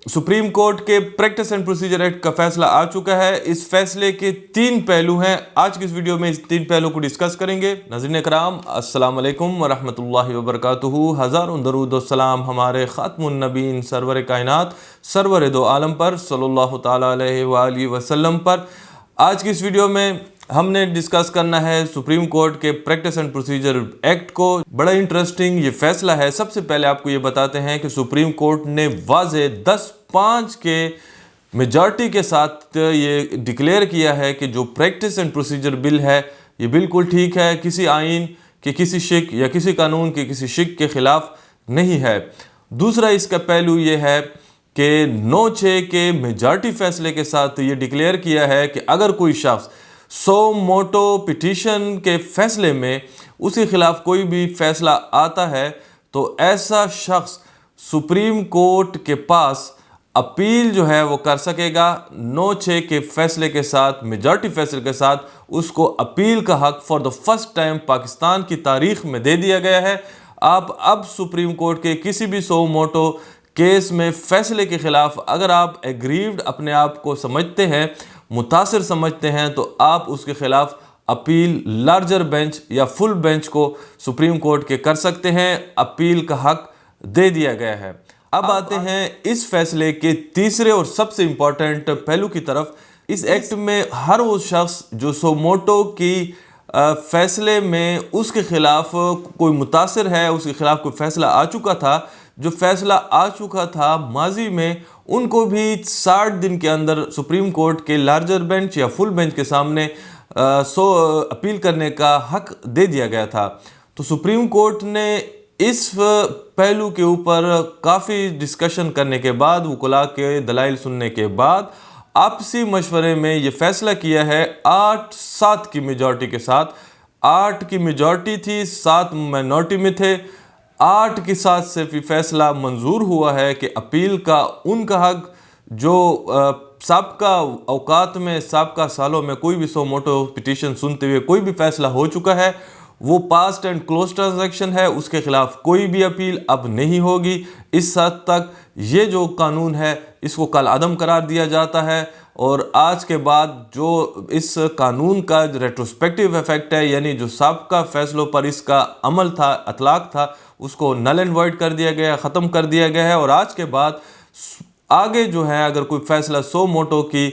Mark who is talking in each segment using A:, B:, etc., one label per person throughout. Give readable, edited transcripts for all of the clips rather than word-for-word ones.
A: Supreme court के practice and procedure act का फैसला आ चुका है। इस फैसले के 3 पहलू हैं। आज की इस वीडियो में इस 3 पहलू को डिस्कस करेंगे। नाज़रीन कराम, अस्सलाम वालेकुम वरहमतुल्लाहि वबरकातुहू। हज़ारों दरूद व सलाम हमारे ख़ातमुन नबीन सरवर कायनात सरवर दो आलम पर सल्लल्लाहु ताला अलैहि व आलिहि वसल्लम पर। आज की इस वीडियो में हमने डिस्कस करना है सुप्रीम कोर्ट के प्रैक्टिस एंड प्रोसीजर एक्ट को। बड़ा इंटरेस्टिंग ये फैसला है। सबसे पहले आपको ये बताते हैं कि सुप्रीम कोर्ट ने वाज़े 10-5 के मेजॉरिटी के साथ ये डिक्लेयर किया है कि जो प्रैक्टिस एंड प्रोसीजर बिल है ये बिल्कुल ठीक है, किसी आइन के किसी शिक या किसी कानून के किसी शिक के ख़िलाफ़ नहीं है। दूसरा इसका पहलू ये है कि 9-6 के मेजॉरिटी फैसले के साथ ये डिक्लेयर किया है कि अगर कोई शख्स सो मोटो पिटीशन के फैसले में उसके खिलाफ कोई भी फैसला आता है तो ऐसा शख्स सुप्रीम कोर्ट के पास अपील जो है वो कर सकेगा। 9-6 के फैसले के साथ, मेजॉरिटी फैसले के साथ उसको अपील का हक for the first time Pakistan की तारीख में दे दिया गया है। आप अब सुप्रीम कोर्ट के किसी भी सो मोटो केस में फैसले के ख़िलाफ़ अगर आप एग्रीव्ड अपने आप को समझते हैं, मुतासिर समझते हैं, तो आप उसके ख़िलाफ़ अपील लार्जर बेंच या फुल बेंच को सुप्रीम कोर्ट के कर सकते हैं। अपील का हक दे दिया गया है। अब आते हैं इस फैसले के तीसरे और सबसे इम्पॉर्टेंट पहलू की तरफ। इस एक्ट में हर वो शख्स जो सो मोटो की फैसले में उसके ख़िलाफ़ कोई मुतासिर है, उसके ख़िलाफ़ कोई फ़ैसला आ चुका था, जो फ़ैसला आ चुका था माजी में, उनको भी 60 दिन के अंदर सुप्रीम कोर्ट के लार्जर बेंच या फुल बेंच के सामने अपील करने का हक दे दिया गया था। तो सुप्रीम कोर्ट ने इस पहलू के ऊपर काफ़ी डिस्कशन करने के बाद, वकुला के दलाइल सुनने के बाद, आपसी मशवरे में ये फ़ैसला किया है 8-7 की मेजॉरिटी के साथ। 8 की मेजॉरिटी थी, 7 माइनॉरिटी में थे। 8 के साथ से भी फैसला मंजूर हुआ है कि अपील का उनका हक जो साबका औकात में, साबका सालों में कोई भी सो मोटो पिटीशन सुनते हुए कोई भी फैसला हो चुका है, वो पास्ट एंड क्लोज ट्रांजैक्शन है, उसके ख़िलाफ़ कोई भी अपील अब नहीं होगी। इस हद तक ये जो कानून है इसको कल अदम करार दिया जाता है और आज के बाद जो इस कानून का रेट्रोस्पेक्टिव इफ़ेक्ट है, यानी जो साबका फ़ैसलों पर इसका अमल था, अतलाक था, उसको नल एंड वॉइड कर दिया गया, ख़त्म कर दिया गया है। और आज के बाद आगे जो है अगर कोई फ़ैसला सो मोटो की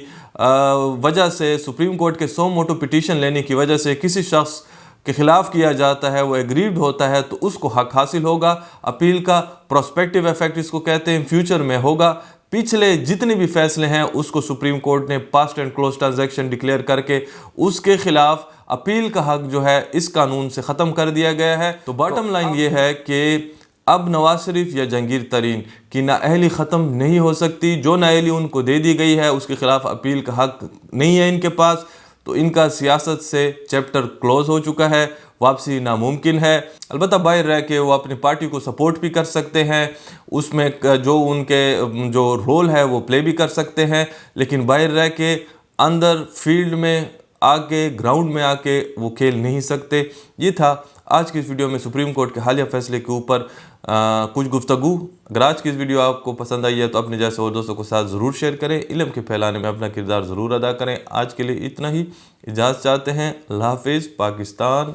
A: वजह से, सुप्रीम कोर्ट के सो मोटो पिटीशन लेने की वजह से किसी शख्स के ख़िलाफ़ किया जाता है, वो एग्रीव्ड होता है, तो उसको हक हासिल होगा। अपील का प्रोस्पेक्टिव इफ़ेक्ट इसको कहते हैं, फ्यूचर में होगा। पिछले जितने भी फैसले हैं उसको सुप्रीम कोर्ट ने past and close transaction declare करके उसके ख़िलाफ़ अपील का हक जो है इस कानून से ख़त्म कर दिया गया है। तो बॉटम लाइन ये है कि अब नवाज शरीफ या जहांगीर तरीन की नाअहली ख़त्म नहीं हो सकती। जो नाअहली उनको दे दी गई है उसके ख़िलाफ़ अपील का हक नहीं है इनके पास, तो इनका सियासत से चैप्टर क्लोज़ हो चुका है, वापसी नामुमकिन है। अलबत्ता बाहर रह के वो अपनी पार्टी को सपोर्ट भी कर सकते हैं, उसमें जो उनके जो रोल है वो प्ले भी कर सकते हैं, लेकिन बाहर रह के अंदर फील्ड में आके, ग्राउंड में आके वो खेल नहीं सकते। ये था आज की इस वीडियो में सुप्रीम कोर्ट के हालिया फैसले के ऊपर कुछ गुफ्तगू। अगर आज की इस वीडियो आपको पसंद आई है तो अपने जैसे और दोस्तों के साथ ज़रूर शेयर करें। इल्म के फैलाने में अपना किरदार ज़रूर अदा करें। आज के लिए इतना ही, इजाज़त चाहते हैं। अल्लाह हाफ़िज़। पाकिस्तान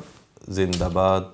A: जिंदाबाद।